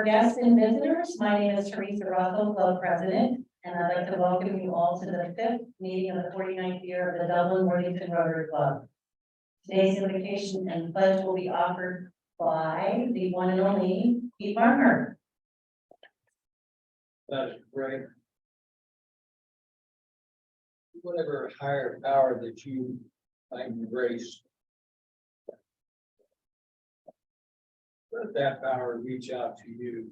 Guests and visitors, my name is Teresa Russell, Club President, and I'd like to welcome you all to the 5th meeting of the 49th year of the Dublin Worthington Rotary Club. Today's invocation and pledge will be offered by the one and only Pete Barnhart. That is great. Whatever higher power that you embrace, let that power reach out to you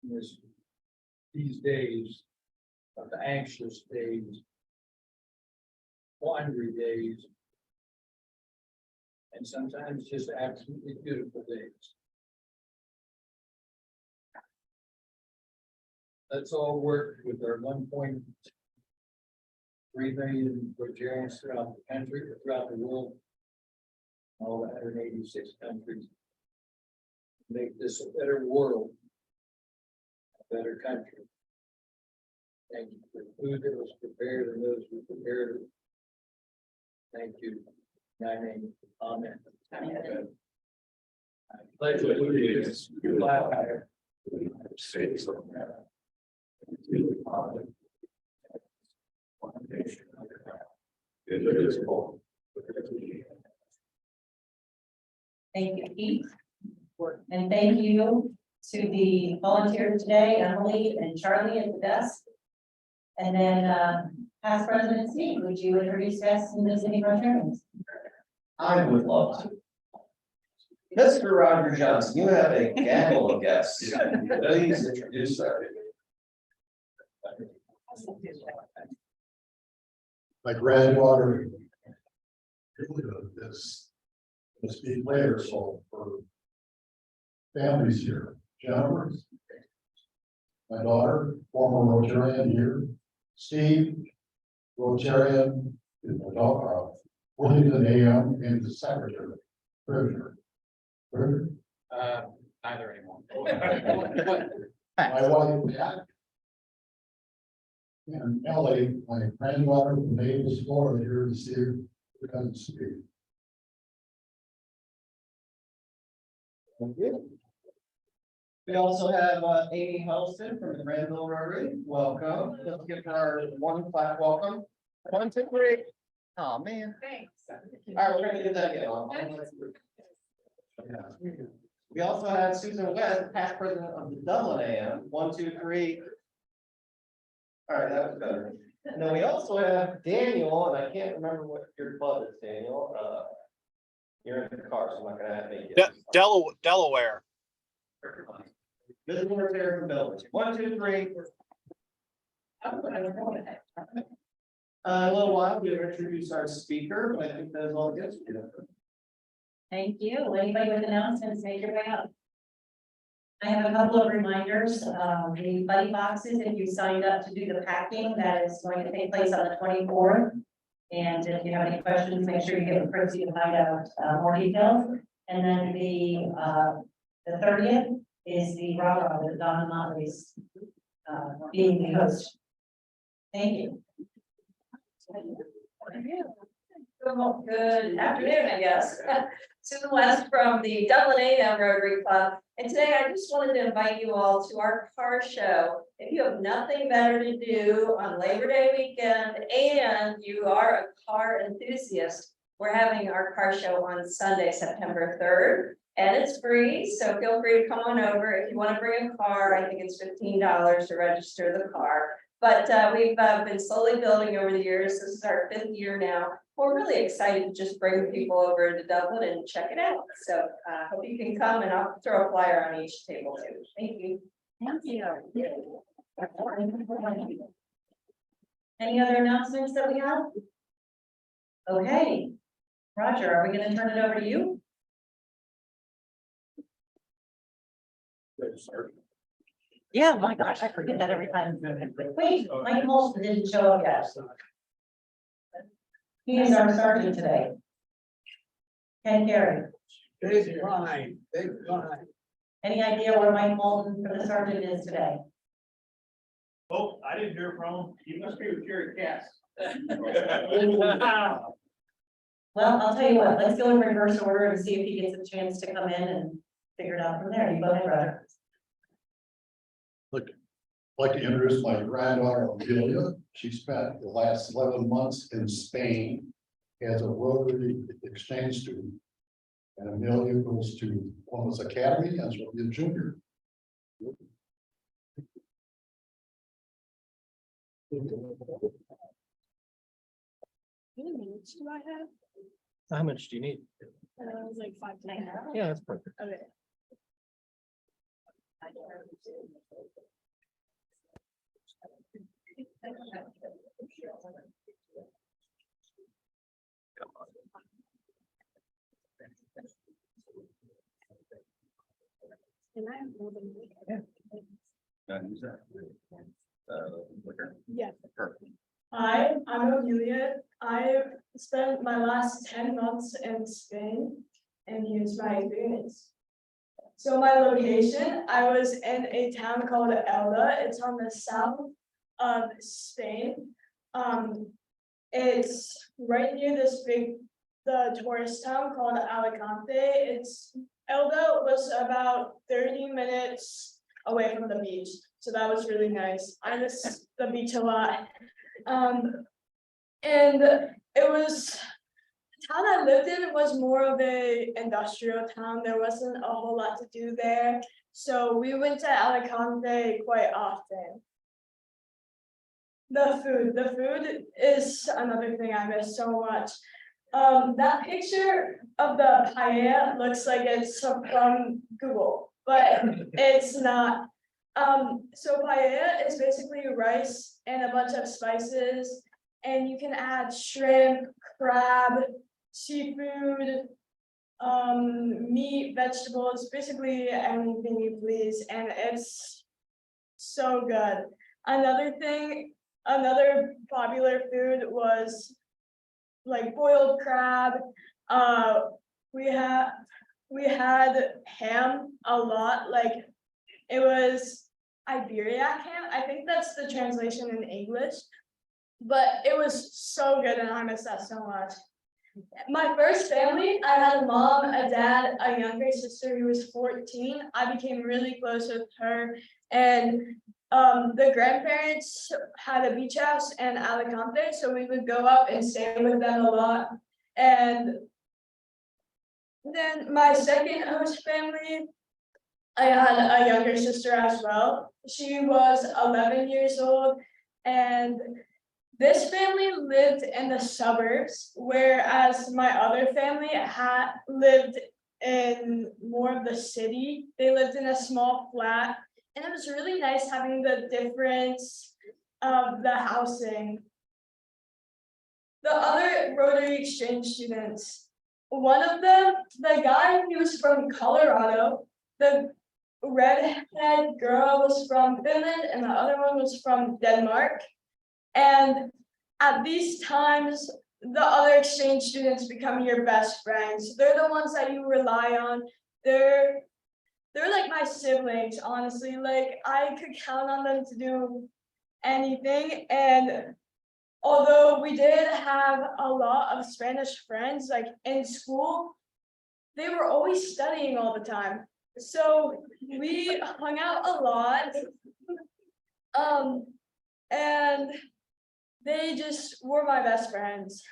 in these days of the anxious days, wandering days, and sometimes just absolutely beautiful days. Let's all work with our 1.3 million Rotarians throughout the country, throughout the world, all 186 countries. Make this a better world, a better country. Thank you for the food that was prepared and those who prepared it. Thank you. My name, amen. Amen. I pledge allegiance to the flag of the United States of America, to the republic, one nation under God, indivisible, with liberty. Thank you, Pete. And thank you to the volunteers today, Emily and Charlie at the desk. And then past President Steve, would you introduce guests and visiting Rotarians? I would love to. Mr. Roger Johnson, you have a gaggle of guests. Please introduce them. My granddaughter is going to speak later, so for families here, Jennifer, my daughter, former Rotarian here, Steve, Rotarian, Worthington AM, and the secretary, treasurer. Neither anymore. My wife, Pat, and Ellie, my granddaughter from Naples, Florida, here to see her and speak. Thank you. We also have Amy Helston from the Granville Rotary. Welcome. Let's give her one clap welcome. 1, 2, 3. Oh, man. Thanks. All right, we're gonna do that again. We also have Susan West, past president of the Dublin AM. 1, 2, 3. All right, that was better. And then we also have Daniel, and I can't remember what your club is, Daniel. You're in the car, so I'm not gonna have to make it. Delaware. Visiting Rotary from Belgium. 1, 2, 3. A little while, we'll introduce our speaker, but I think that's all it gets. Thank you. Anybody with announcements, make your way up. I have a couple of reminders. The buddy boxes, if you signed up to do the packing, that is going to take place on the 24th. And if you have any questions, make sure you get with Chrissy to find out more details. And then the 30th is the rah-rah with Donna Motley's being the host. Thank you. Good afternoon, I guess. Susan West from the Dublin AM Rotary Club. And today I just wanted to invite you all to our car show. If you have nothing better to do on Labor Day weekend and you are a car enthusiast, we're having our car show on Sunday, September 3rd. And it's free, so feel free to come on over. If you want to bring a car, I think it's $15 to register the car. But we've been slowly building over the years. This is our 5th year now. We're really excited to just bring people over to Dublin and check it out. So hope you can come, and I'll throw a flyer on each table too. Thank you. Thank you. Any other announcements that we have? Okay. Roger, are we going to turn it over to you? Yeah, my gosh, I forget that every time. Wait, Mike Molson didn't show up yet. He is our sergeant today. Ken Gary. Big line. Any idea where Mike Molson for the sergeant is today? Oh, I didn't hear from him. He must be with Jerry Cass. Well, I'll tell you what, let's go in reverse order and see if he gets a chance to come in and figure it out from there. You go ahead, Roger. like to introduce my granddaughter Amelia. She spent the last 11 months in Spain as a Rotary exchange student. And Amelia goes to Columbus Academy as a junior. How many minutes do I have? How much do you need? It was like 5 to 10. Yeah, that's perfect. Okay. Can I have more than Use that. Liquor. Yeah. Perfect. Hi, I'm Amelia. I've spent my last 10 months in Spain and here's my experience. So my location, I was in a town called Elda. It's on the south of Spain. It's right near the tourist town called Alicante. Elda was about 30 minutes away from the beach. So that was really nice. I miss the beach a lot. And it was, the town I lived in was more of a industrial town. There wasn't a whole lot to do there. So we went to Alicante quite often. The food is another thing I miss so much. That picture of the paella looks like it's from Google, but it's not. So paella is basically rice and a bunch of spices, and you can add shrimp, crab, seafood, meat, vegetables, basically anything you please, and it's so good. Another popular food was like boiled crab. We had ham a lot, like it was Iberiac ham. I think that's the translation in English, but it was so good and I miss that so much. My first family, I had a mom, a dad, a younger sister who was 14. I became really close with her, and the grandparents had a beach house in Alicante, so we would go up and stay with them a lot. And then my second host family, I had a younger sister as well. She was 11 years old, and this family lived in the suburbs, whereas my other family had lived in more of the city. They lived in a small flat, and it was really nice having the difference of the housing. The other Rotary exchange students, one of them, the guy, he was from Colorado. The redhead girl was from Finland, and the other one was from Denmark. And at these times, the other exchange students become your best friends. They're the ones that you rely on. They're like my siblings, honestly. Like I could count on them to do anything. And although we did have a lot of Spanish friends, like in school, they were always studying all the time. So we hung out a lot. And they just were my best friends.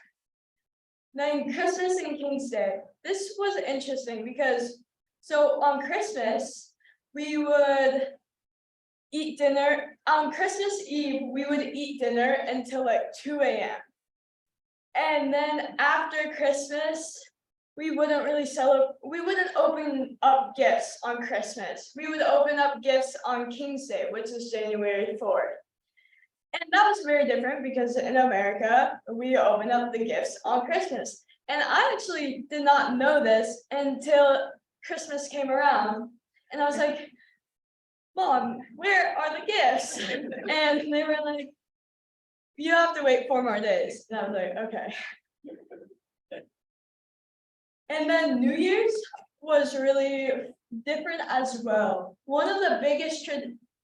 Then Christmas and King's Day. This was interesting because, so on Christmas, we would eat dinner. On Christmas Eve, we would eat dinner until like 2 a.m. And then after Christmas, we wouldn't really celebrate, we wouldn't open up gifts on Christmas. We would open up gifts on King's Day, which is January 4th. And that was very different because in America, we open up the gifts on Christmas. And I actually did not know this until Christmas came around. And I was like, Mom, where are the gifts? And they were like, you have to wait 4 more days. And I was like, okay. And then New Year's was really different as well. One of the biggest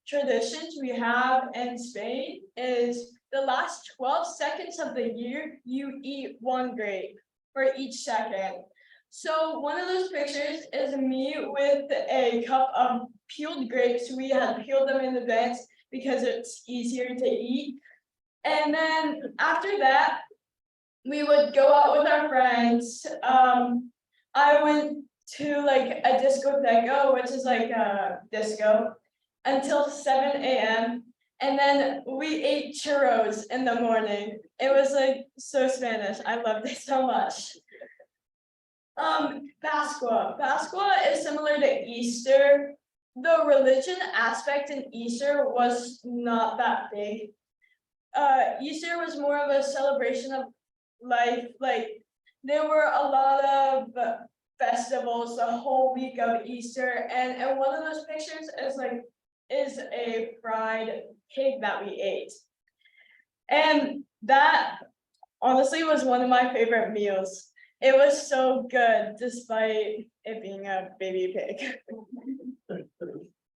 traditions we have in Spain is the last 12 seconds of the year, you eat 1 grape for each second. So one of those pictures is me with a cup of peeled grapes. We had peeled them in advance because it's easier to eat. And then after that, we would go out with our friends. I went to like a discoteca, which is like a disco, until 7 a.m. And then we ate churros in the morning. It was like so Spanish. I loved it so much. Pascua. Pascua is similar to Easter. The religion aspect in Easter was not that big. Easter was more of a celebration of life. Like there were a lot of festivals the whole week of Easter, and one of those pictures is a fried pig that we ate. And that honestly was one of my favorite meals. It was so good despite it being a baby pig.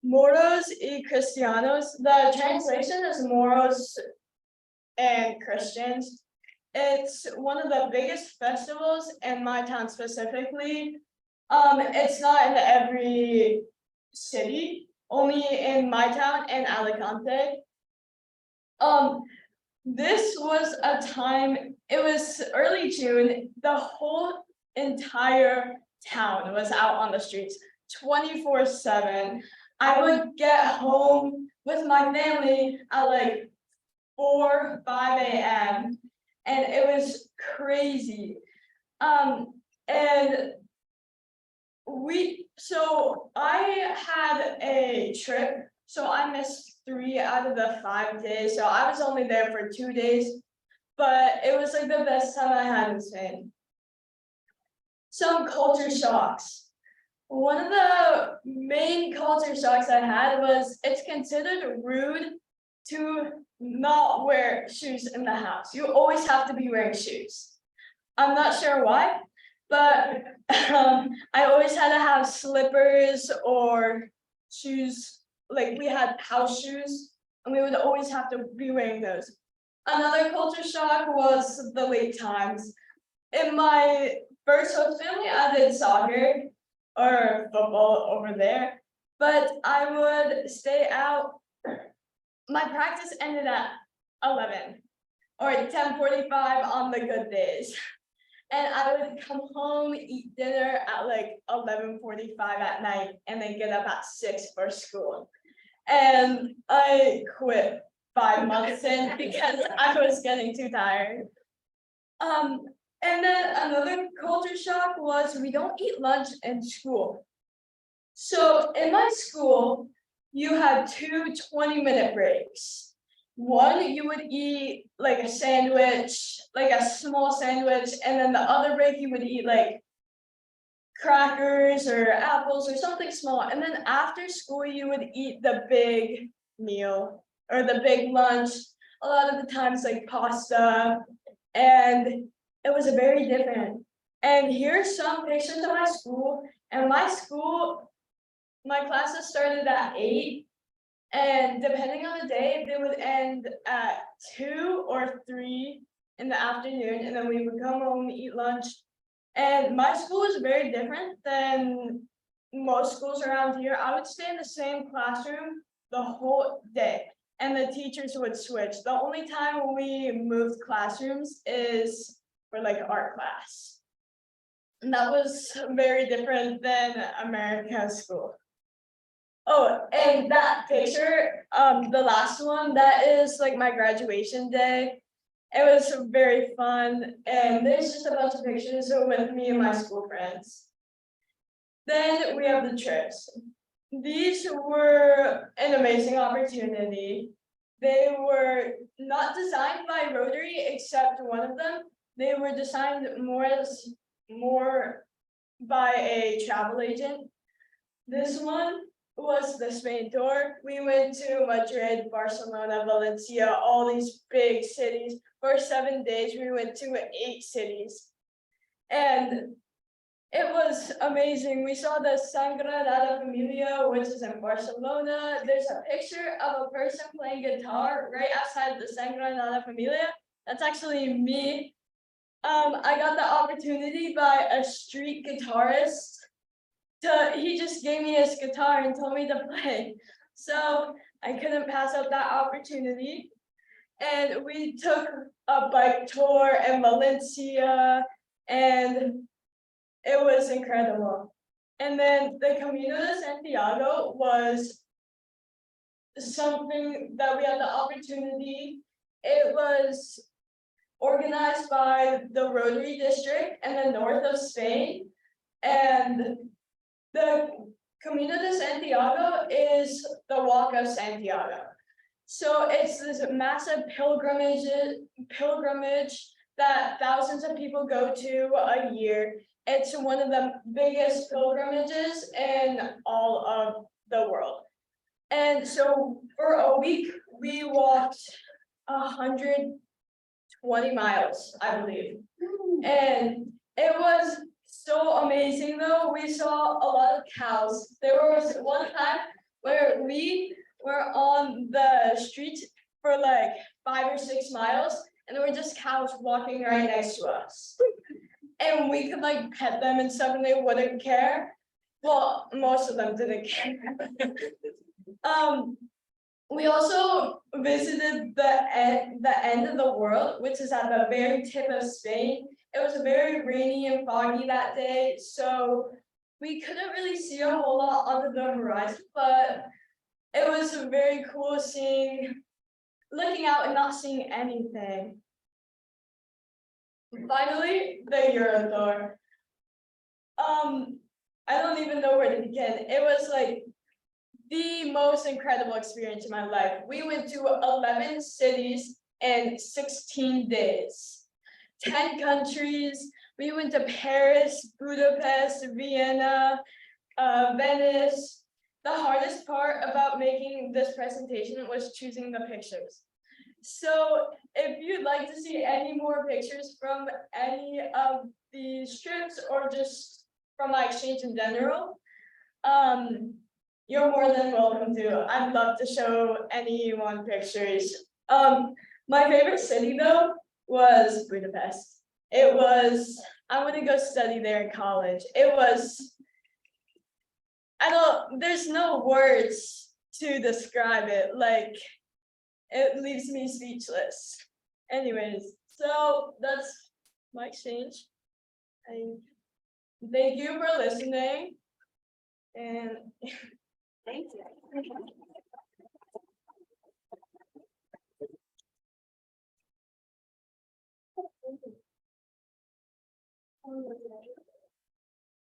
Moros y Cristianos, the translation is Moros and Christians. It's one of the biggest festivals in my town specifically. It's not in every city, only in my town in Alicante. This was a time, it was early June, the whole entire town was out on the streets 24/7. I would get home with my family at like 4, 5 a.m. and it was crazy. And so I had a trip, so I missed 3 out of the 5 days. So I was only there for 2 days, but it was like the best time I had in Spain. Some culture shocks. One of the main culture shocks I had was it's considered rude to not wear shoes in the house. You always have to be wearing shoes. I'm not sure why, but I always had to have slippers or shoes. Like we had house shoes and we would always have to be wearing those. Another culture shock was the late times. In my first host family, I did soccer or football over there, but I would stay out. My practice ended at 11 or 10:45 on the good days. And I would come home, eat dinner at like 11:45 at night, and then get up at 6 for school. And I quit 5 months in because I was getting too tired. And then another culture shock was we don't eat lunch in school. So in my school, you had 2 20-minute breaks. One, you would eat like a sandwich, like a small sandwich, and then the other break you would eat like crackers or apples or something small. And then after school, you would eat the big meal or the big lunch. A lot of the times like pasta, and it was very different. And here's some pictures of my school. And my school, my classes started at 8. And depending on the day, they would end at 2 or 3 in the afternoon, and then we would come home, eat lunch. And my school was very different than most schools around here. I would stay in the same classroom the whole day, and the teachers would switch. The only time we moved classrooms is for like art class. And that was very different than America's school. Oh, and that picture, the last one, that is like my graduation day. It was very fun, and there's just a bunch of pictures with me and my school friends. Then we have the trips. These were an amazing opportunity. They were not designed by Rotary, except one of them. They were designed more by a travel agent. This one was the Spain tour. We went to Madrid, Barcelona, Valencia, all these big cities. For 7 days, we went to 8 cities. And it was amazing. We saw the Sagrada Familia, which is in Barcelona. There's a picture of a person playing guitar right outside the Sagrada Familia. That's actually me. I got the opportunity by a street guitarist he just gave me his guitar and told me to play. So I couldn't pass up that opportunity. And we took a bike tour in Valencia, and it was incredible. And then the Camino de Santiago was something that we had the opportunity. It was organized by the Rotary district in the north of Spain. And the Camino de Santiago is the Walk of Santiago. So it's this massive pilgrimage that thousands of people go to a year. It's one of the biggest pilgrimages in all of the world. And so for a week, we walked 120 miles, I believe. And it was so amazing though. We saw a lot of cows. There was one time where we were on the street for like 5 or 6 miles, and there were just cows walking right next to us. And we could like pet them and stuff and they wouldn't care. Well, most of them didn't care. We also visited the end of the world, which is at the very tip of Spain. It was very rainy and foggy that day, so we couldn't really see a whole lot under the horizon, but it was very cool looking out and not seeing anything. Finally, the Eurotour. I don't even know where to begin. It was like the most incredible experience in my life. We went to 11 cities in 16 days, 10 countries. We went to Paris, Budapest, Vienna, Venice. The hardest part about making this presentation was choosing the pictures. So if you'd like to see any more pictures from any of these trips or just from my exchange in general, you're more than welcome to. I'd love to show anyone pictures. My favorite city though was Budapest. I want to go study there in college. There's no words to describe it. Like, it leaves me speechless. Anyways, so that's my exchange. And thank you for listening. And Thank you.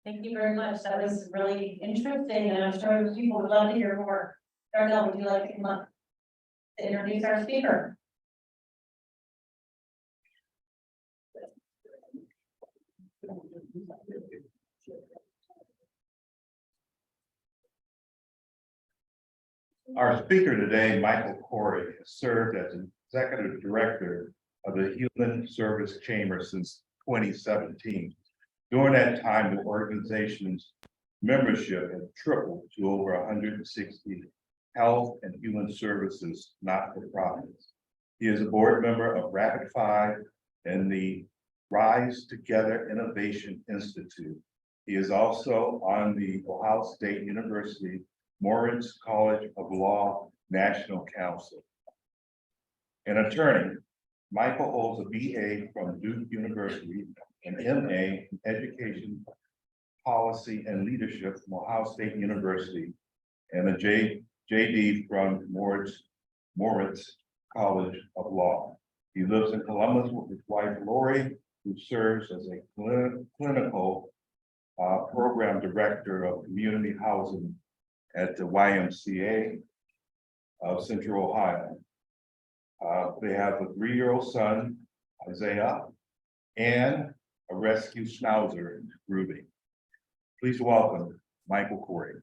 Thank you very much. That was really interesting, and I'm sure people would love to hear more. Darnell, would you like to come up to introduce our speaker? Our speaker today, Michael Corey, has served as Executive Director of the Human Service Chamber since 2017. During that time, the organization's membership had tripled to over 160 health and human services not-for-profits. He is a board member of Rapid 5 and the Rise Together Innovation Institute. He is also on the Ohio State University Moritz College of Law National Council. An attorney, Michael holds a BA from Duke University, an MA in Education, Policy, and Leadership from Ohio State University, and a JD from Moritz College of Law. He lives in Columbus with his wife, Lori, who serves as a clinical program director of community housing at the YMCA of Central Ohio. They have a 3-year-old son, Isaiah, and a rescue schnauzer, Ruby. Please welcome Michael Corey.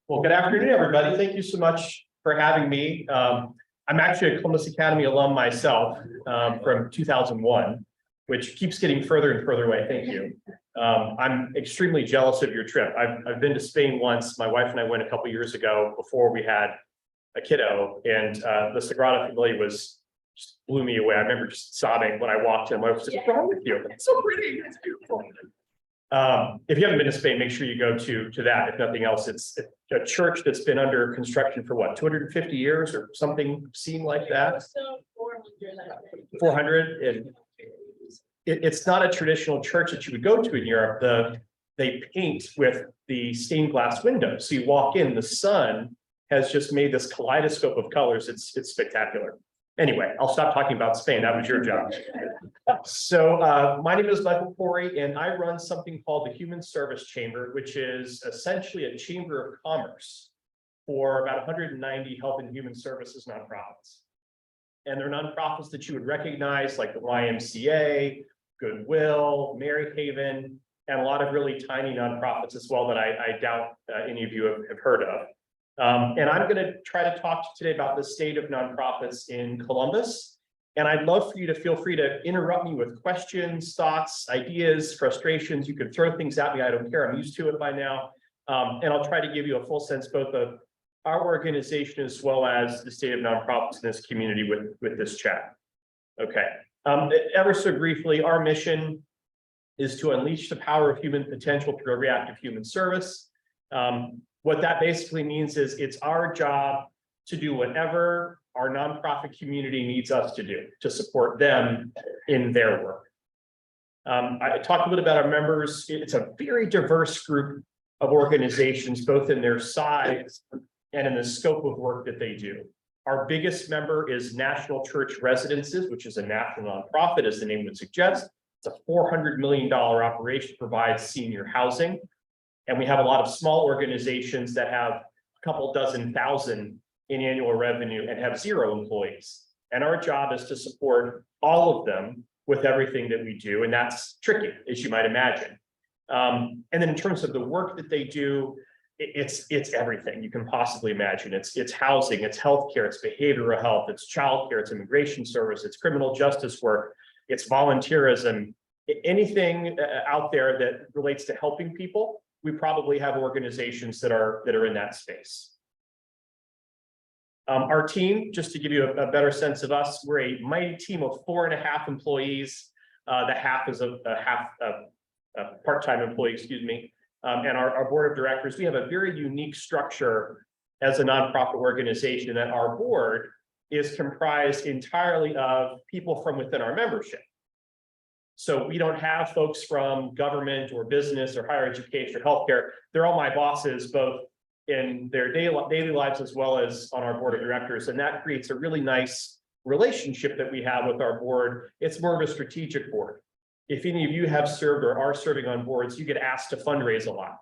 Well, good afternoon, everybody. Thank you so much for having me. I'm actually a Columbus Academy alum myself from 2001, which keeps getting further and further away. Thank you. I'm extremely jealous of your trip. I've been to Spain once. My wife and I went a couple years ago before we had a kiddo, and the Sagrada Familia was just blew me away. I remember just sobbing when I walked in. I was just, what's wrong with you? It's so pretty. It's beautiful. If you haven't been to Spain, make sure you go to that. If nothing else, it's a church that's been under construction for what, 250 years or something seemed like that. 400, and it's not a traditional church that you would go to in Europe. They paint with the stained glass windows. So you walk in, the sun has just made this kaleidoscope of colors. It's spectacular. Anyway, I'll stop talking about Spain. That was your job. So my name is Michael Corey, and I run something called the Human Service Chamber, which is essentially a chamber of commerce for about 190 health and human services nonprofits. And they're nonprofits that you would recognize, like the YMCA, Goodwill, Mary Haven, and a lot of really tiny nonprofits as well that I doubt any of you have heard of. And I'm going to try to talk to you today about the state of nonprofits in Columbus. And I'd love for you to feel free to interrupt me with questions, thoughts, ideas, frustrations. You can throw things at me. I don't care. I'm used to it by now. And I'll try to give you a full sense both of our organization as well as the state of nonprofits in this community with this chat. Okay. Ever so briefly, our mission is to unleash the power of human potential through a reactive human service. What that basically means is it's our job to do whatever our nonprofit community needs us to do to support them in their work. I talked a little about our members. It's a very diverse group of organizations, both in their size and in the scope of work that they do. Our biggest member is National Church Residences, which is a national nonprofit, as the name would suggest. It's a $400 million operation, provides senior housing. And we have a lot of small organizations that have a couple dozen thousand in annual revenue and have 0 employees. And our job is to support all of them with everything that we do. And that's tricky, as you might imagine. And then in terms of the work that they do, it's everything you can possibly imagine. It's housing, it's healthcare, it's behavioral health, it's childcare, it's immigration service, it's criminal justice work, it's volunteerism, anything out there that relates to helping people. We probably have organizations that are in that space. Our team, just to give you a better sense of us, we're a mighty team of 4.5 employees. The half is a part-time employee, excuse me. And our board of directors, we have a very unique structure as a nonprofit organization that our board is comprised entirely of people from within our membership. So we don't have folks from government or business or higher education or healthcare. They're all my bosses, both in their daily lives as well as on our board of directors. And that creates a really nice relationship that we have with our board. It's more of a strategic board. If any of you have served or are serving on boards, you get asked to fundraise a lot,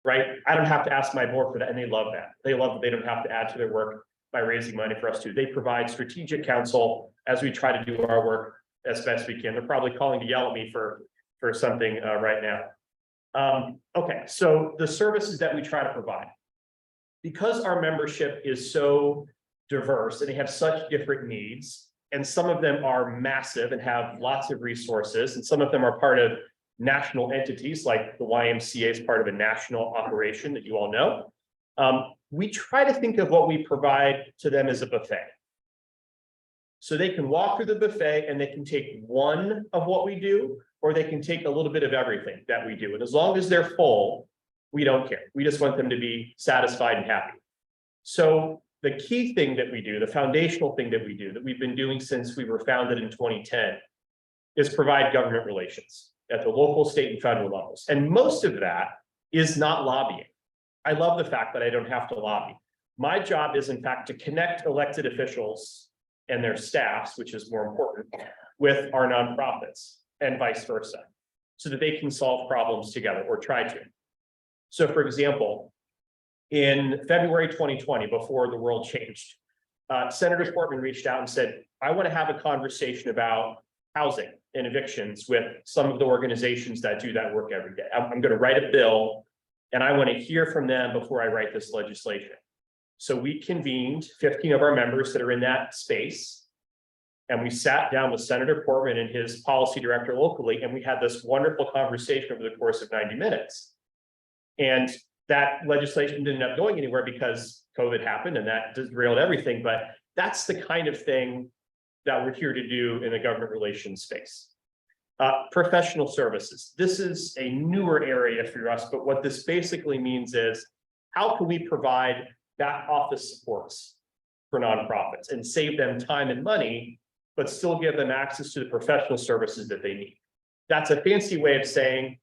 right? I don't have to ask my board for that, and they love that. They love that they don't have to add to their work by raising money for us to. They provide strategic counsel as we try to do our work as best we can. They're probably calling to yell at me for something right now. Okay, so the services that we try to provide. Because our membership is so diverse and they have such different needs, and some of them are massive and have lots of resources, and some of them are part of national entities, like the YMCA is part of a national operation that you all know. We try to think of what we provide to them as a buffet. So they can walk through the buffet and they can take one of what we do, or they can take a little bit of everything that we do. And as long as they're full, we don't care. We just want them to be satisfied and happy. So the key thing that we do, the foundational thing that we do, that we've been doing since we were founded in 2010, is provide government relations at the local, state, and federal levels. And most of that is not lobbying. I love the fact that I don't have to lobby. My job is, in fact, to connect elected officials and their staffs, which is more important, with our nonprofits and vice versa, so that they can solve problems together or try to. So for example, in February 2020, before the world changed, Senator Portman reached out and said, I want to have a conversation about housing and evictions with some of the organizations that do that work every day. I'm going to write a bill and I want to hear from them before I write this legislation. So we convened 15 of our members that are in that space, and we sat down with Senator Portman and his policy director locally, and we had this wonderful conversation over the course of 90 minutes. And that legislation didn't end up going anywhere because COVID happened and that derailed everything. But that's the kind of thing that we're here to do in the government relations space. Professional services. This is a newer area for us, but what this basically means is how can we provide back office supports for nonprofits and save them time and money, but still give them access to the professional services that they need. That's a fancy way of saying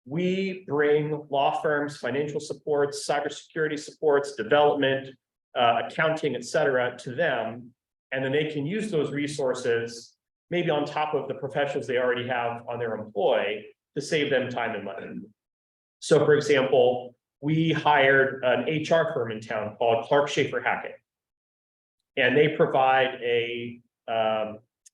we bring law firms, financial supports, cybersecurity supports, development, accounting, et cetera, to them, and then they can use those resources maybe on top of the professionals they already have on their employee to save them time and money. So for example, we hired an HR firm in town called Clark Schaefer Hackett. And they provide a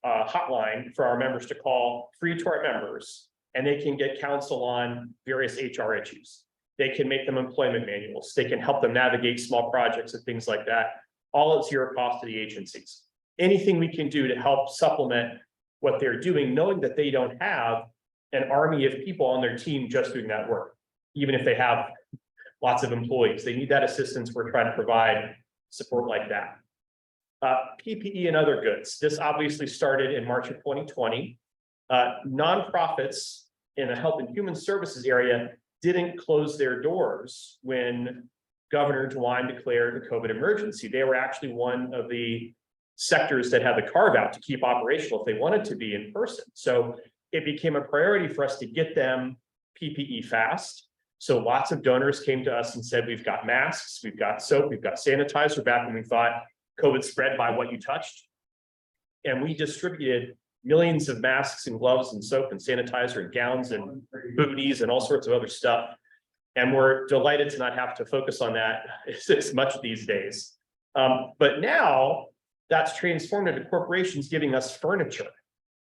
hotline for our members to call, free to our members, and they can get counsel on various HR issues. They can make them employment manuals. They can help them navigate small projects and things like that, all at zero cost to the agencies. Anything we can do to help supplement what they're doing, knowing that they don't have an army of people on their team just doing that work. Even if they have lots of employees, they need that assistance. We're trying to provide support like that. PPE and other goods. This obviously started in March of 2020. Nonprofits in the health and human services area didn't close their doors when Governor DeWine declared a COVID emergency. They were actually one of the sectors that had the carve out to keep operational if they wanted to be in person. So it became a priority for us to get them PPE fast. So lots of donors came to us and said, we've got masks, we've got soap, we've got sanitizer, back when we thought COVID spread by what you touched. And we distributed millions of masks and gloves and soap and sanitizer and gowns and booties and all sorts of other stuff. And we're delighted to not have to focus on that as much these days. But now that's transformed into corporations giving us furniture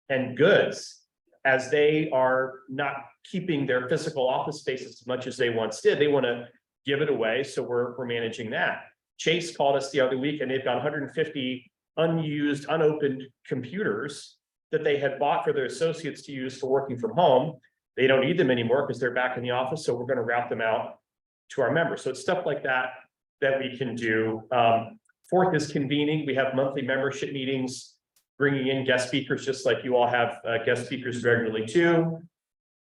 and goods as they are not keeping their physical office spaces as much as they once did. They want to give it away, so we're managing that. Chase called us the other week and they've got 150 unused, unopened computers that they had bought for their associates to use for working from home. They don't need them anymore because they're back in the office, so we're going to route them out to our members. So it's stuff like that that we can do. Fourth is convening. We have monthly membership meetings, bringing in guest speakers, just like you all have guest speakers regularly too.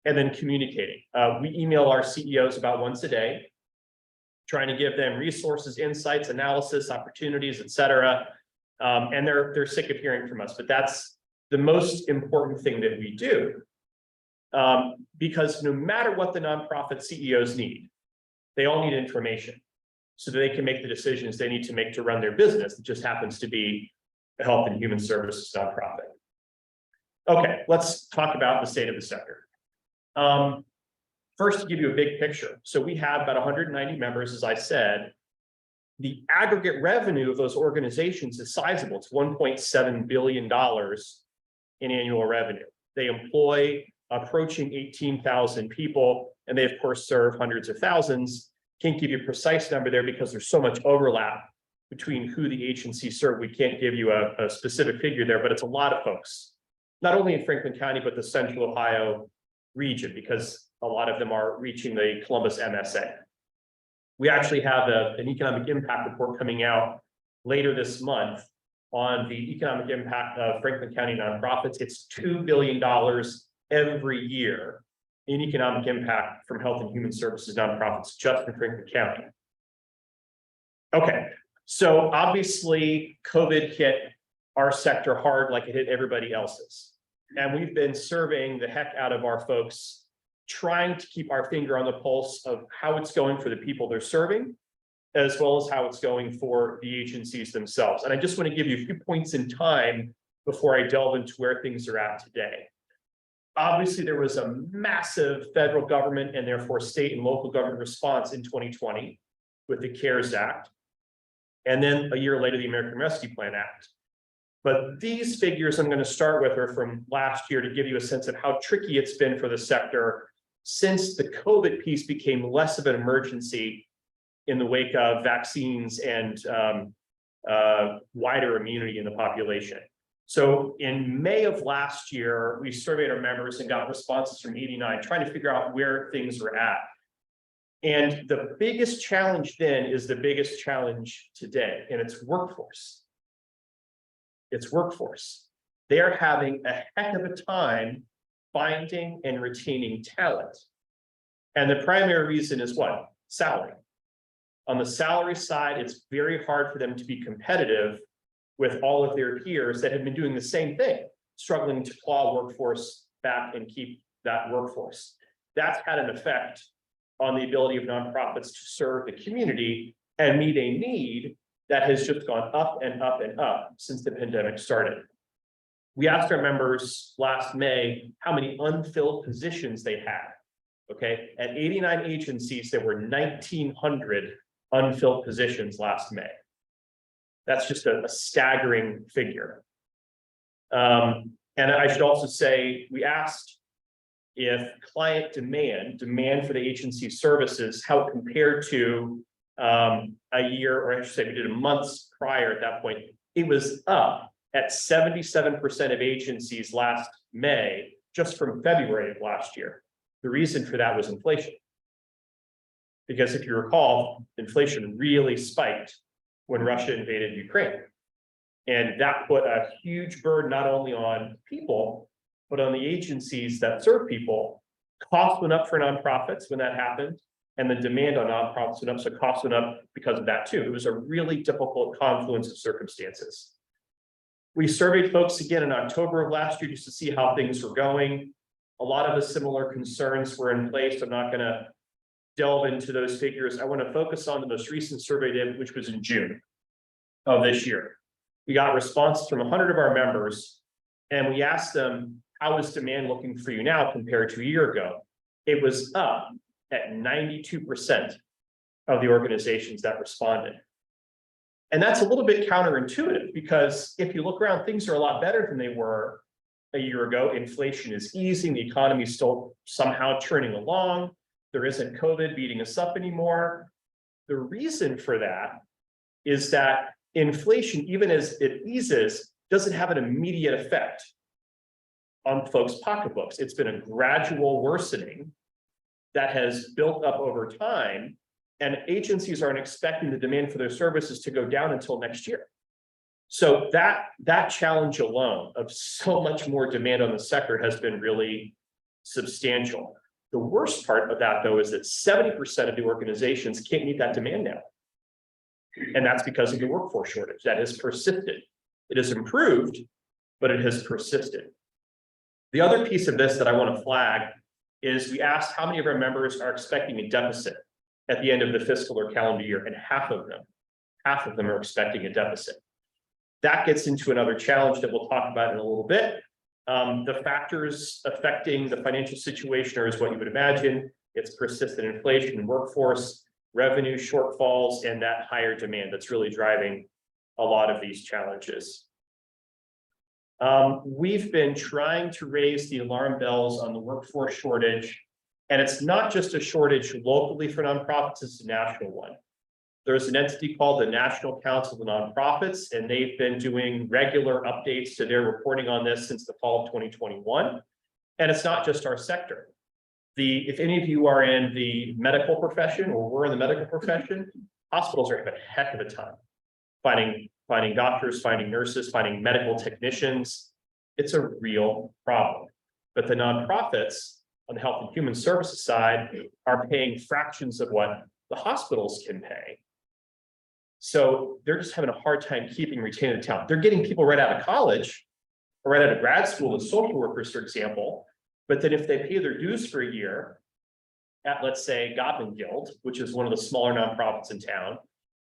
And then communicating. We email our CEOs about once a day, trying to give them resources, insights, analysis, opportunities, et cetera. And they're sick of hearing from us, but that's the most important thing that we do. Because no matter what the nonprofit CEOs need, they all need information so that they can make the decisions they need to make to run their business. It just happens to be a health and human services nonprofit. Okay, let's talk about the state of the sector. First, to give you a big picture. So we have about 190 members, as I said. The aggregate revenue of those organizations is sizable. It's $1.7 billion in annual revenue. They employ approaching 18,000 people, and they of course serve hundreds of thousands. Can't give you a precise number there because there's so much overlap between who the agencies serve. We can't give you a specific figure there, but it's a lot of folks, not only in Franklin County, but the Central Ohio region, because a lot of them are reaching the Columbus MSA. We actually have an economic impact report coming out later this month on the economic impact of Franklin County nonprofits. It's $2 billion every year in economic impact from health and human services nonprofits just in Franklin County. Okay, so obviously COVID hit our sector hard like it hit everybody else's. And we've been surveying the heck out of our folks, trying to keep our finger on the pulse of how it's going for the people they're serving, as well as how it's going for the agencies themselves. And I just want to give you a few points in time before I delve into where things are at today. Obviously, there was a massive federal government and therefore state and local government response in 2020 with the CARES Act. And then a year later, the American Rescue Plan Act. But these figures I'm going to start with are from last year to give you a sense of how tricky it's been for the sector since the COVID piece became less of an emergency in the wake of vaccines and wider immunity in the population. So in May of last year, we surveyed our members and got responses from 89, trying to figure out where things were at. And the biggest challenge then is the biggest challenge today, and it's workforce. It's workforce. they're having a heck of a time finding and retaining talent. And the primary reason is what? Salary. On the salary side, it's very hard for them to be competitive with all of their peers that have been doing the same thing, struggling to claw workforce back and keep that workforce. That's had an effect on the ability of nonprofits to serve the community and meet a need that has just gone up and up and up since the pandemic started. We asked our members last May how many unfilled positions they had. Okay, at 89 agencies, there were 1,900 unfilled positions last May. That's just a staggering figure. And I should also say, we asked if client demand for the agency services, how it compared to a year, or I should say we did a months prior at that point, it was up at 77% of agencies last May, just from February of last year. The reason for that was inflation. Because if you recall, inflation really spiked when Russia invaded Ukraine. And that put a huge burden not only on people, but on the agencies that serve people. Costs went up for nonprofits when that happened, and the demand on nonprofits went up, so costs went up because of that too. It was a really difficult confluence of circumstances. We surveyed folks again in October of last year just to see how things were going. A lot of the similar concerns were in place. I'm not going to delve into those figures. I want to focus on the most recent survey data, which was in June of this year. We got responses from 100 of our members, and we asked them, how is demand looking for you now compared to a year ago? It was up at 92% of the organizations that responded. And that's a little bit counterintuitive, because if you look around, things are a lot better than they were a year ago. Inflation is easing, the economy is still somehow churning along. There isn't COVID beating us up anymore. The reason for that is that inflation, even as it eases, doesn't have an immediate effect on folks' pocketbooks. It's been a gradual worsening that has built up over time, and agencies aren't expecting the demand for their services to go down until next year. So that challenge alone of so much more demand on the sector has been really substantial. The worst part of that, though, is that 70% of the organizations can't meet that demand now. And that's because of the workforce shortage that has persisted. It has improved, but it has persisted. The other piece of this that I want to flag is we asked how many of our members are expecting a deficit at the end of the fiscal or calendar year, and half of them are expecting a deficit. That gets into another challenge that we'll talk about in a little bit. The factors affecting the financial situation are, as what you would imagine, it's persistent inflation, workforce, revenue shortfalls, and that higher demand that's really driving a lot of these challenges. We've been trying to raise the alarm bells on the workforce shortage, and it's not just a shortage locally for nonprofits, it's a national one. There's an entity called the National Council of Nonprofits, and they've been doing regular updates to their reporting on this since the fall of 2021. And it's not just our sector. If any of you are in the medical profession, or we're in the medical profession, hospitals are having a heck of a time finding doctors, finding nurses, finding medical technicians. It's a real problem. But the nonprofits on the health and human services side are paying fractions of what the hospitals can pay. So they're just having a hard time retaining the talent. They're getting people right out of college or right out of grad school as social workers, for example. But then if they pay their dues for a year at, let's say, Godwin Guild, which is one of the smaller nonprofits in town,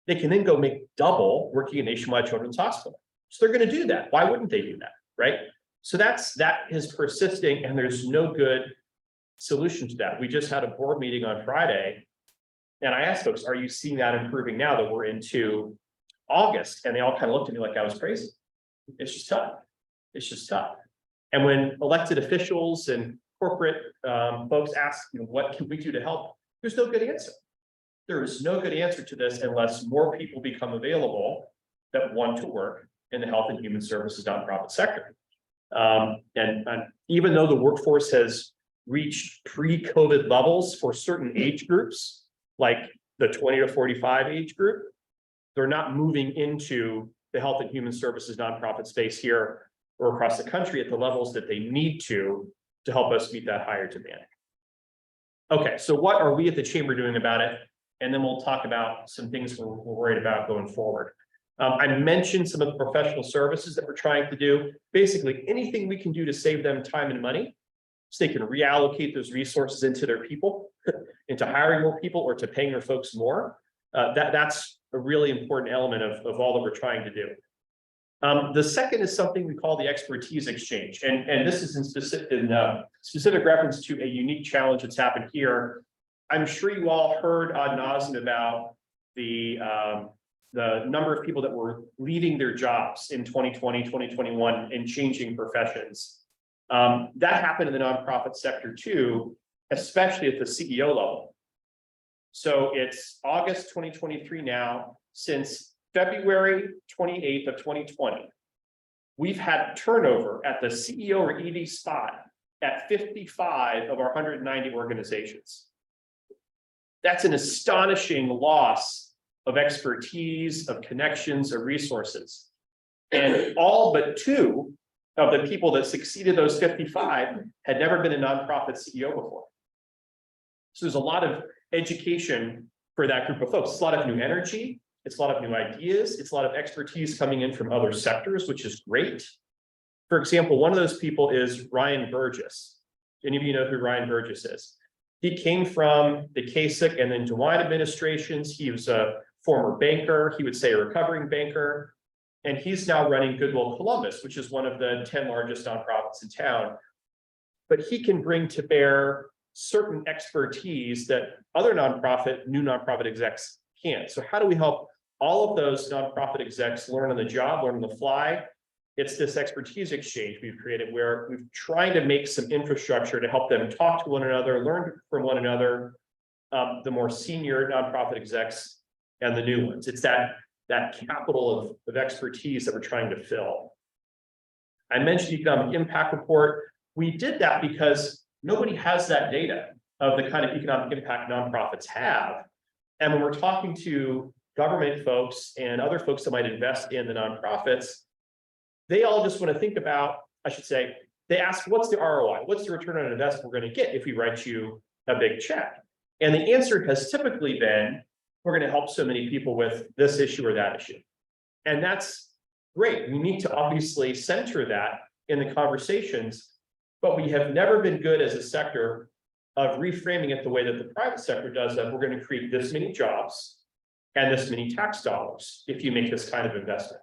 they can then go make double working at Nationwide Children's Hospital. So they're going to do that. Why wouldn't they do that, right? So that is persisting, and there's no good solution to that. We just had a board meeting on Friday, and I asked folks, are you seeing that improving now that we're into August? And they all kind of looked at me like I was crazy. It's just tough. It's just tough. And when elected officials and corporate folks ask, what can we do to help? There's no good answer. There is no good answer to this unless more people become available that want to work in the health and human services nonprofit sector. And even though the workforce has reached pre-COVID levels for certain age groups, like the 20 to 45 age group, they're not moving into the health and human services nonprofit space here or across the country at the levels that they need to help us meet that higher demand. Okay, so what are we at the chamber doing about it? And then we'll talk about some things we're worried about going forward. I mentioned some of the professional services that we're trying to do. Basically, anything we can do to save them time and money, so they can reallocate those resources into their people, into hiring more people or to paying their folks more. That's a really important element of all that we're trying to do. The second is something we call the expertise exchange. And this is in specific reference to a unique challenge that's happened here. I'm sure you all heard ad nauseum about the number of people that were leaving their jobs in 2020, 2021 and changing professions. That happened in the nonprofit sector too, especially at the CEO level. So it's August 2023 now. Since February 28th of 2020, we've had turnover at the CEO or ED spot at 55 of our 190 organizations. That's an astonishing loss of expertise, of connections, of resources. And all but 2 of the people that succeeded those 55 had never been a nonprofit CEO before. So there's a lot of education for that group of folks. It's a lot of new energy. It's a lot of new ideas. It's a lot of expertise coming in from other sectors, which is great. For example, one of those people is Ryan Burgess. Any of you know who Ryan Burgess is? He came from the Kasich and then DeWine administrations. He was a former banker. He would say a recovering banker. And he's now running Goodwill Columbus, which is one of the 10 largest nonprofits in town. But he can bring to bear certain expertise that other new nonprofit execs can't. So how do we help all of those nonprofit execs learn on the job, learn on the fly? It's this expertise exchange we've created where we've tried to make some infrastructure to help them talk to one another, learn from one another, the more senior nonprofit execs and the new ones. It's that capital of expertise that we're trying to fill. I mentioned economic impact report. We did that because nobody has that data of the kind of economic impact nonprofits have. And when we're talking to government folks and other folks that might invest in the nonprofits, they all just want to think about, I should say, they ask, what's the ROI? What's the return on investment we're going to get if we write you a big check? And the answer has typically been, we're going to help so many people with this issue or that issue. And that's great. We need to obviously center that in the conversations, but we have never been good as a sector of reframing it the way that the private sector does, that we're going to create this many jobs and this many tax dollars if you make this kind of investment.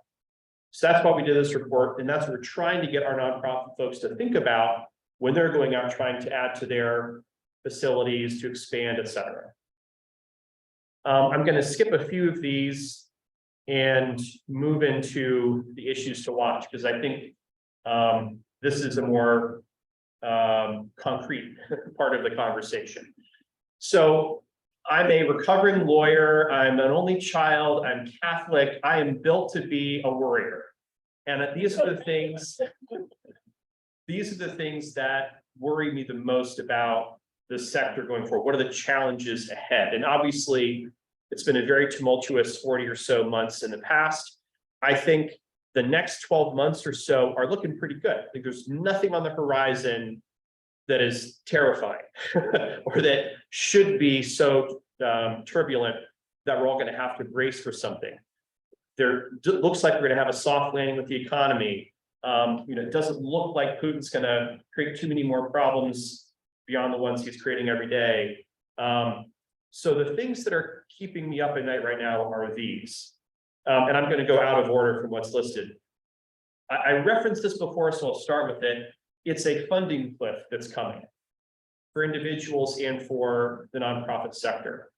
So that's why we did this report, and that's what we're trying to get our nonprofit folks to think about when they're going out trying to add to their facilities, to expand, et cetera. I'm going to skip a few of these and move into the issues to watch, because I think this is a more concrete part of the conversation. So I'm a recovering lawyer. I'm an only child. I'm Catholic. I am built to be a worrier. And these are the things that worry me the most about the sector going forward. What are the challenges ahead? And obviously, it's been a very tumultuous 40 or so months in the past. I think the next 12 months or so are looking pretty good. I think there's nothing on the horizon that is terrifying or that should be so turbulent that we're all going to have to brace for something. There looks like we're going to have a soft landing with the economy. It doesn't look like Putin's going to create too many more problems beyond the ones he's creating every day. So the things that are keeping me up at night right now are these. And I'm going to go out of order from what's listed. I referenced this before, so I'll start with it. It's a funding cliff that's coming for individuals and for the nonprofit sector.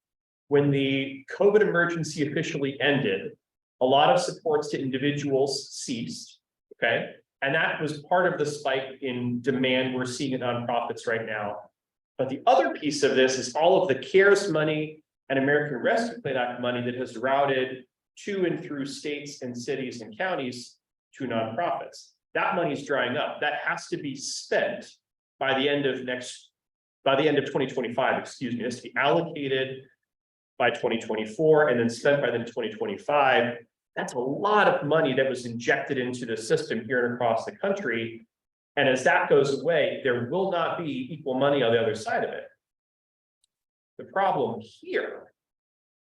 When the COVID emergency officially ended, a lot of supports to individuals ceased, okay? And that was part of the spike in demand we're seeing in nonprofits right now. But the other piece of this is all of the CARES money and American Rescue Plan Act money that has routed to and through states and cities and counties to nonprofits. That money's drying up. That has to be spent by the end of 2025, excuse me. It has to be allocated by 2024 and then spent by then 2025. That's a lot of money that was injected into the system here and across the country. And as that goes away, there will not be equal money on the other side of it. The problem here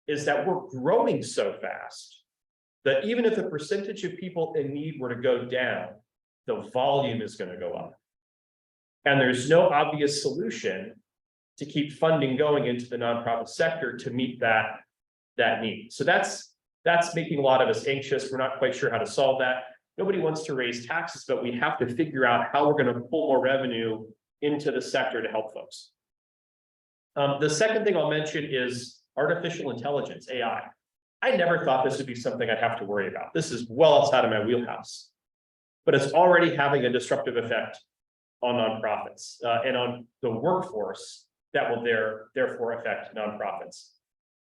is that we're growing so fast that even if the percentage of people in need were to go down, the volume is going to go up. And there's no obvious solution to keep funding going into the nonprofit sector to meet that need. So that's making a lot of us anxious. We're not quite sure how to solve that. Nobody wants to raise taxes, but we have to figure out how we're going to pull more revenue into the sector to help folks. The second thing I'll mention is artificial intelligence, AI. I never thought this would be something I'd have to worry about. This is well outside of my wheelhouse, but it's already having a disruptive effect on nonprofits and on the workforce that will therefore affect nonprofits.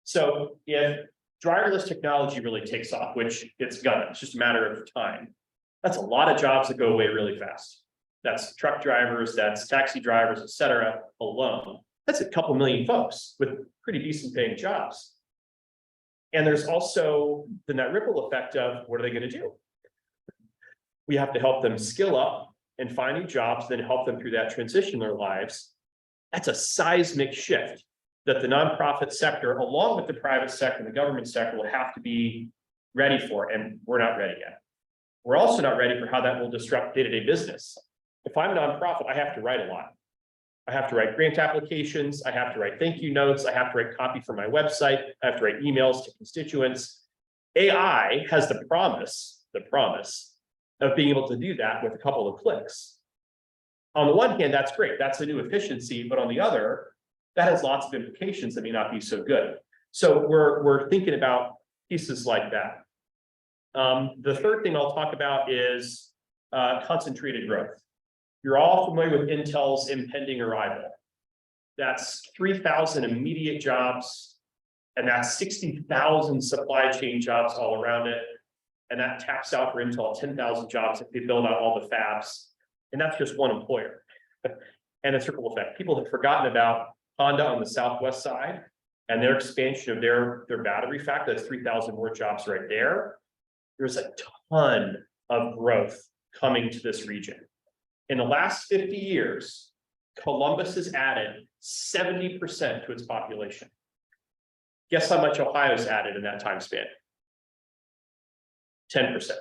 So if driverless technology really takes off, which it's gonna, it's just a matter of time, that's a lot of jobs that go away really fast. That's truck drivers, that's taxi drivers, et cetera, alone. That's a couple million folks with pretty decent paying jobs. And there's also the net ripple effect of what are they going to do? We have to help them skill up and find new jobs, then help them through that transition in their lives. That's a seismic shift that the nonprofit sector, along with the private sector and the government sector, will have to be ready for, and we're not ready yet. We're also not ready for how that will disrupt day-to-day business. If I'm a nonprofit, I have to write a lot. I have to write grant applications, I have to write thank you notes, I have to write copy for my website, I have to write emails to constituents. AI has the promise of being able to do that with a couple of clicks. On the one hand, that's great, that's a new efficiency, but on the other, that has lots of implications that may not be so good. So we're thinking about pieces like that. The third thing I'll talk about is concentrated growth. You're all familiar with Intel's impending arrival. That's 3,000 immediate jobs, and that's 60,000 supply chain jobs all around it. And that taps out for Intel 10,000 jobs if they build out all the fabs. And that's just one employer. And a trickle effect. People have forgotten about Honda on the Southwest side and their expansion of their battery factory. That's 3,000 more jobs right there. There's a ton of growth coming to this region. In the last 50 years, Columbus has added 70% to its population. Guess how much Ohio's added in that time span? 10%.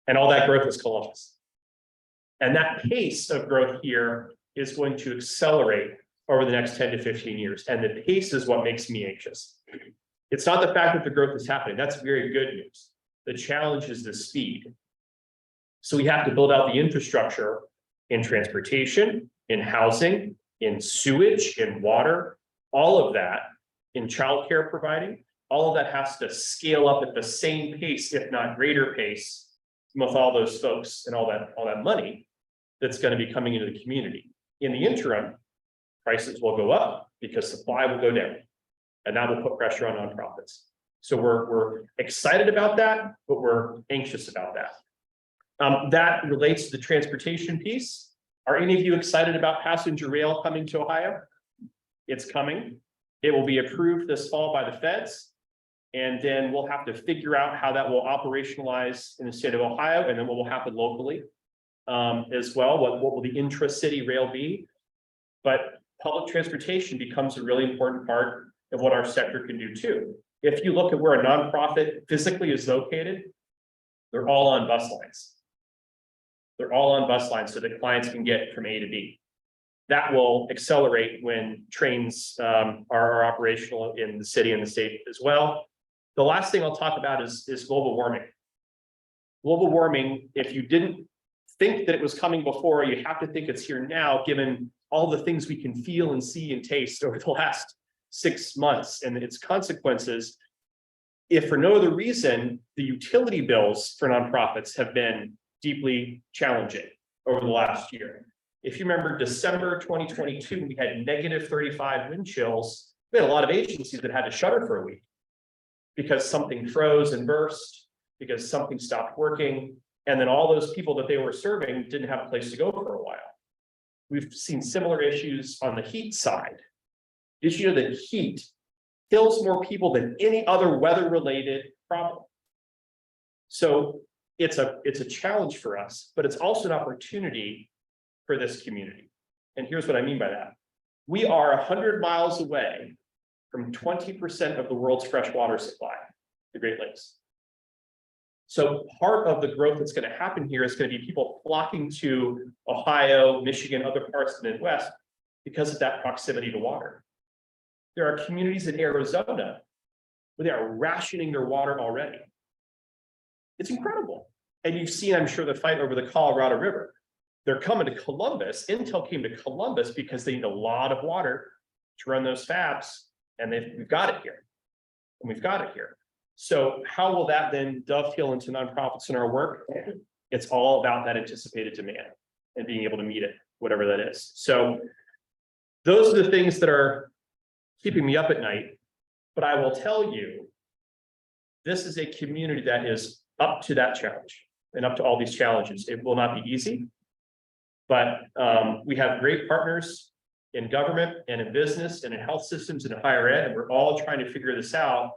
And all that growth is Columbus. And that pace of growth here is going to accelerate over the next 10 to 15 years. And the pace is what makes me anxious. It's not the fact that the growth is happening. That's very good news. The challenge is the speed. So we have to build out the infrastructure in transportation, in housing, in sewage, in water, all of that, in childcare providing, all of that has to scale up at the same pace, if not greater pace, with all those folks and all that money that's going to be coming into the community. In the interim, prices will go up because supply will go down, and that will put pressure on nonprofits. So we're excited about that, but we're anxious about that. That relates to the transportation piece. Are any of you excited about passenger rail coming to Ohio? It's coming. It will be approved this fall by the feds. And then we'll have to figure out how that will operationalize in the state of Ohio, and then what will happen locally as well. What will the intra-city rail be? But public transportation becomes a really important part of what our sector can do too. If you look at where a nonprofit physically is located, they're all on bus lines. They're all on bus lines so that clients can get from A to B. That will accelerate when trains are operational in the city and the state as well. The last thing I'll talk about is global warming. Global warming, if you didn't think that it was coming before, you have to think it's here now, given all the things we can feel and see and taste over the last 6 months and its consequences. If for no other reason, the utility bills for nonprofits have been deeply challenging over the last year. If you remember December 2022, we had negative 35 wind chills. We had a lot of agencies that had to shutter for a week because something froze and burst, because something stopped working. And then all those people that they were serving didn't have a place to go for a while. We've seen similar issues on the heat side. Did you know that heat kills more people than any other weather-related problem? So it's a challenge for us, but it's also an opportunity for this community. And here's what I mean by that. We are 100 miles away from 20% of the world's freshwater supply, the Great Lakes. So part of the growth that's going to happen here is going to be people flocking to Ohio, Michigan, other parts of the Midwest because of that proximity to water. There are communities in Arizona where they are rationing their water already. It's incredible. And you've seen, I'm sure, the fight over the Colorado River. They're coming to Columbus. Intel came to Columbus because they need a lot of water to run those fabs, and we've got it here. And we've got it here. So how will that then dovetail into nonprofits in our work? It's all about that anticipated demand and being able to meet it, whatever that is. So those are the things that are keeping me up at night. But I will tell you, this is a community that is up to that challenge and up to all these challenges. It will not be easy, but we have great partners in government and in business and in health systems and in higher ed, and we're all trying to figure this out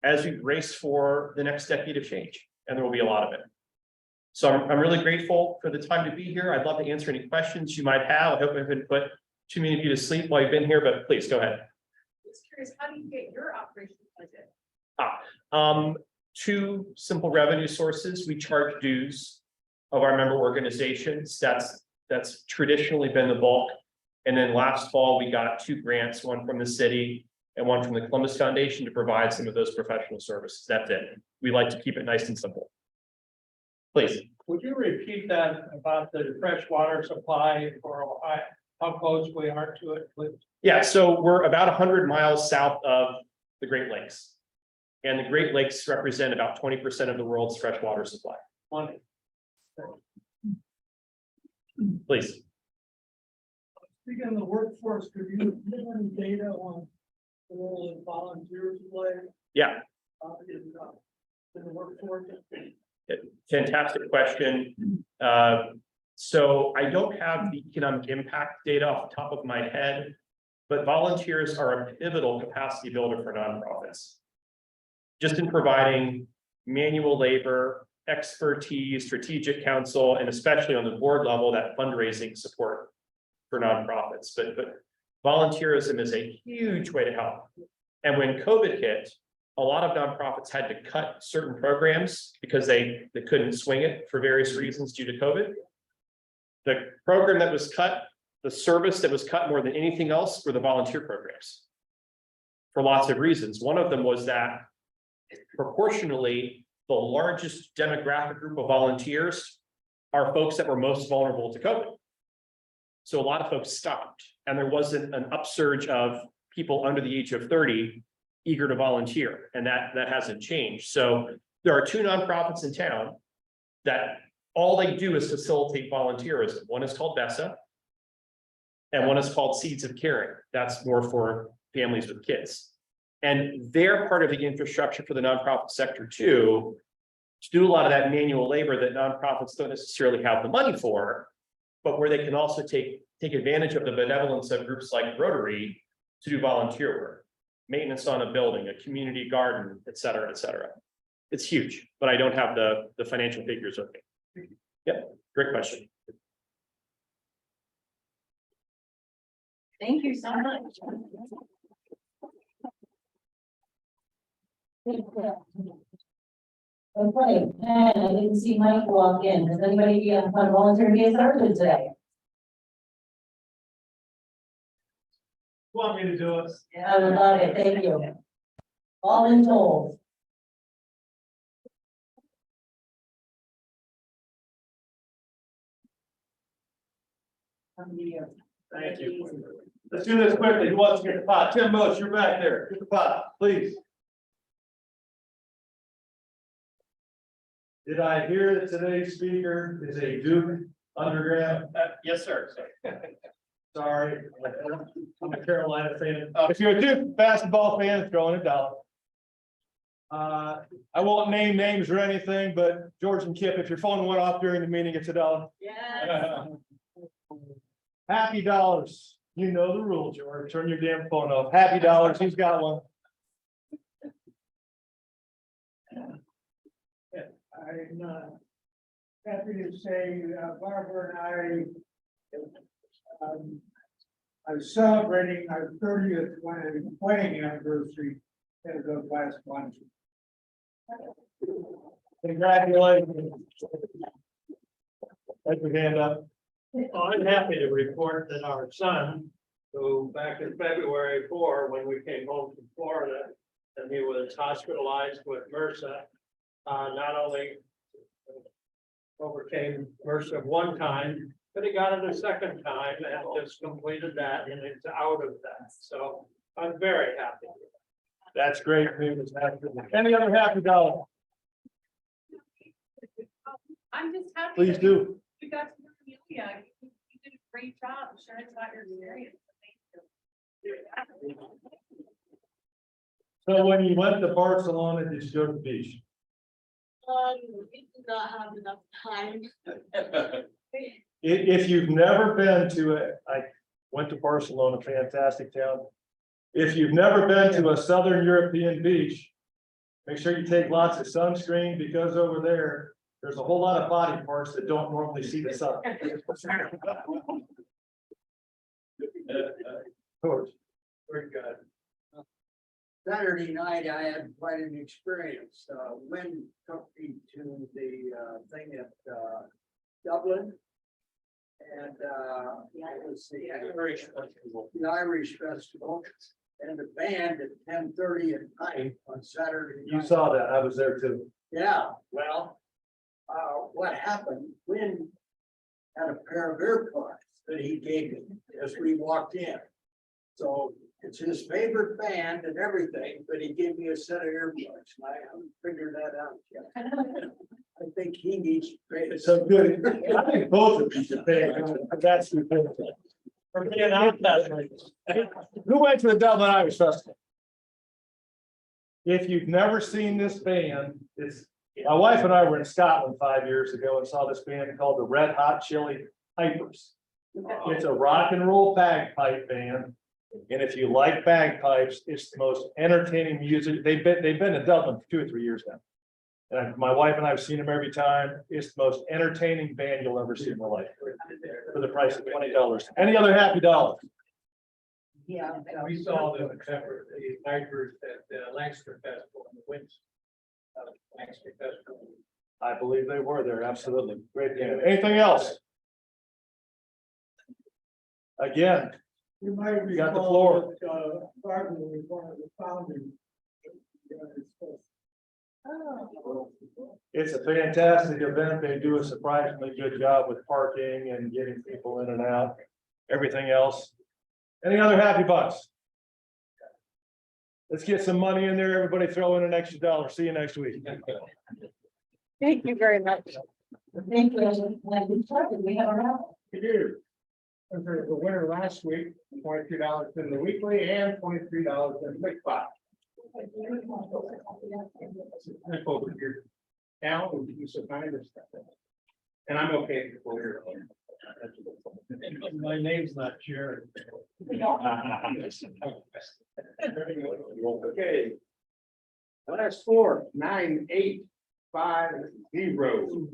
as we race for the next decade of change, and there will be a lot of it. So I'm really grateful for the time to be here. I'd love to answer any questions you might have. I hope I haven't put too many of you to sleep while you've been here, but please go ahead. Just curious, how do you get your operations budget? Two simple revenue sources. We charge dues of our member organizations. That's traditionally been the bulk. And then last fall, we got 2 grants, one from the city and one from the Columbus Foundation to provide some of those professional services. That's it. We like to keep it nice and simple. Please. Would you repeat that about the fresh water supply for Ohio, how close we are to it, please? Yeah, so we're about 100 miles south of the Great Lakes. And the Great Lakes represent about 20% of the world's freshwater supply. Please. Speaking of the workforce, could you give any data on the role of volunteers play? Yeah. In the workforce? Fantastic question. So I don't have the economic impact data off the top of my head, but volunteers are a pivotal capacity builder for nonprofits. Just in providing manual labor, expertise, strategic counsel, and especially on the board level, that fundraising support for nonprofits. But volunteerism is a huge way to help. And when COVID hit, a lot of nonprofits had to cut certain programs because they couldn't swing it for various reasons due to COVID. The program that was cut, the service that was cut more than anything else were the volunteer programs for lots of reasons. One of them was that proportionally, the largest demographic group of volunteers are folks that were most vulnerable to COVID. So a lot of folks stopped, and there wasn't an upsurge of people under the age of 30 eager to volunteer, and that hasn't changed. So there are 2 nonprofits in town that all they do is facilitate volunteerism. One is called BESA, and one is called Seeds of Caring. That's more for families with kids. And they're part of the infrastructure for the nonprofit sector too, to do a lot of that manual labor that nonprofits don't necessarily have the money for, but where they can also take advantage of the benevolence of groups like Rotary to do volunteer work, maintenance on a building, a community garden, et cetera, et cetera. It's huge, but I don't have the financial figures with me. Yep, great question. Thank you so much. Okay, and I didn't see Mike walk in. Does anybody want to volunteer to get started today? Want me to do it? I would love it, thank you. All in told. Thank you. Let's do this quickly. Who wants to get the pot? Tim Bush, you're back there. Get the pot, please. Did I hear that today's speaker is a Duke undergrad? Yes, sir. Sorry, I'm a Carolina fan. If you're a Duke basketball fan, throwing it down. I won't name names or anything, but George and Kip, if your phone went off during the meeting, it's $1. Yes. Happy dollars. You know the rule, George. Turn your damn phone off. Happy dollars. He's got one. I'm happy to say Barbara and I are celebrating our 30th wedding anniversary as of last month. Congratulations. Put your hand up. Well, I'm happy to report that our son, who back in February 4, when we came home from Florida, and he was hospitalized with MRSA, not only overcame MRSA one time, but he got it a second time and just completed that and is out of that. So I'm very happy. That's great news. Any other happy dollar? I'm just happy. Please that do. You got to know Amelia. You did a great job. I'm sure it's about your experience. Thank you. So when you went to Barcelona, did you go to the beach? We did not have enough time. If you've never been to I went to Barcelona, fantastic town. If you've never been to a Southern European beach, make sure you take lots of sunscreen because over there's a whole lot of body parts that don't normally see the sun. Of course. Very good. Saturday night, I had quite an experience. Wynn took me to the thing at Dublin. And it was the Irish Festival and the band at 10:30 at night on Saturday You night. saw that, I was there too. Yeah, well, what happened, Wynn had a pair of earplugs that he gave me as we walked in. So it's his favorite band and everything, but he gave me a set of earplugs, and I haven't figured that out yet. I think he needs to pay. It's so good. I think both of you should pay attention. That's the thing. For being out that way. Who went to the Dublin Irish Festival? If you've never seen this band, my wife and I were in Scotland 5 years ago and saw this band called the Red Hot Chili Pipers. It's a rock and roll bagpipe band. And if you like bagpipes, it's the most entertaining music. They've been in Dublin for 2 or 3 years now. And my wife and I have seen them every time. It's the most entertaining band you'll ever see in your life. For the price of $20. Any other happy dollars? Yeah. We saw the Pipers at Lancaster Festival in the winter. Lancaster Festival. I believe they were there. Absolutely. Great band. Anything else? Again, You might You got the floor. recall that, Barbara was one of the founders. it's a fantastic event. They do a surprisingly good job with parking and getting people in and out. Everything else. Any other happy bucks? Let's get some money in there. Everybody throw in an extra dollar. See you next week. Thank you very much. Thank you. We have a raffle. We do. And there's a winner last week, $22 in the weekly and $23 in the big pot. Over here. Now, you so kind of stuff. And I'm okay for here. My name's not Jared. Okay. Last four, 9, 8, 5, 0.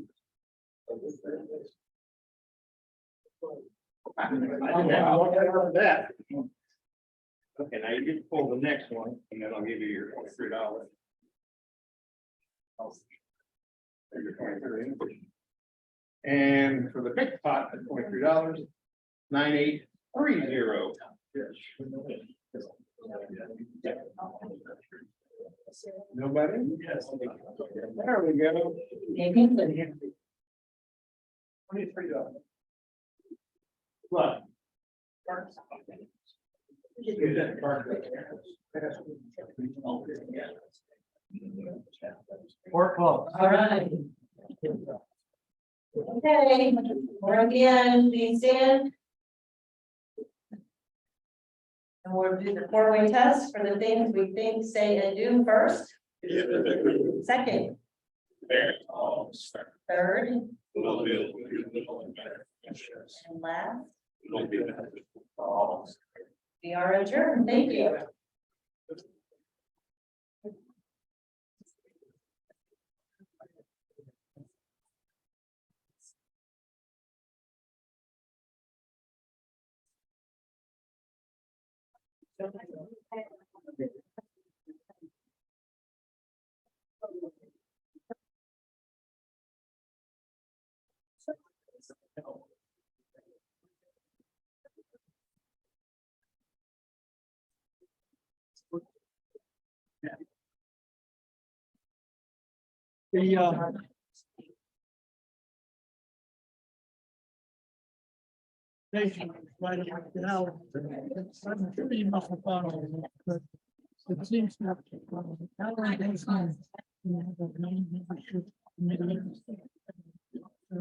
That. Okay, now you get to pull the next one, and then I'll give you your $23. There's your 23. And for the big pot, at $23, 9830. Nobody? Yes. There we go. $23. What? Work well. All right. Okay, we're at the end, please stand. And we'll do the four-way test for the things we think, say, and do first. Second. Third. And last. We are adjourned. Thank you. The, right now, I'm pretty much about it, but it seems that.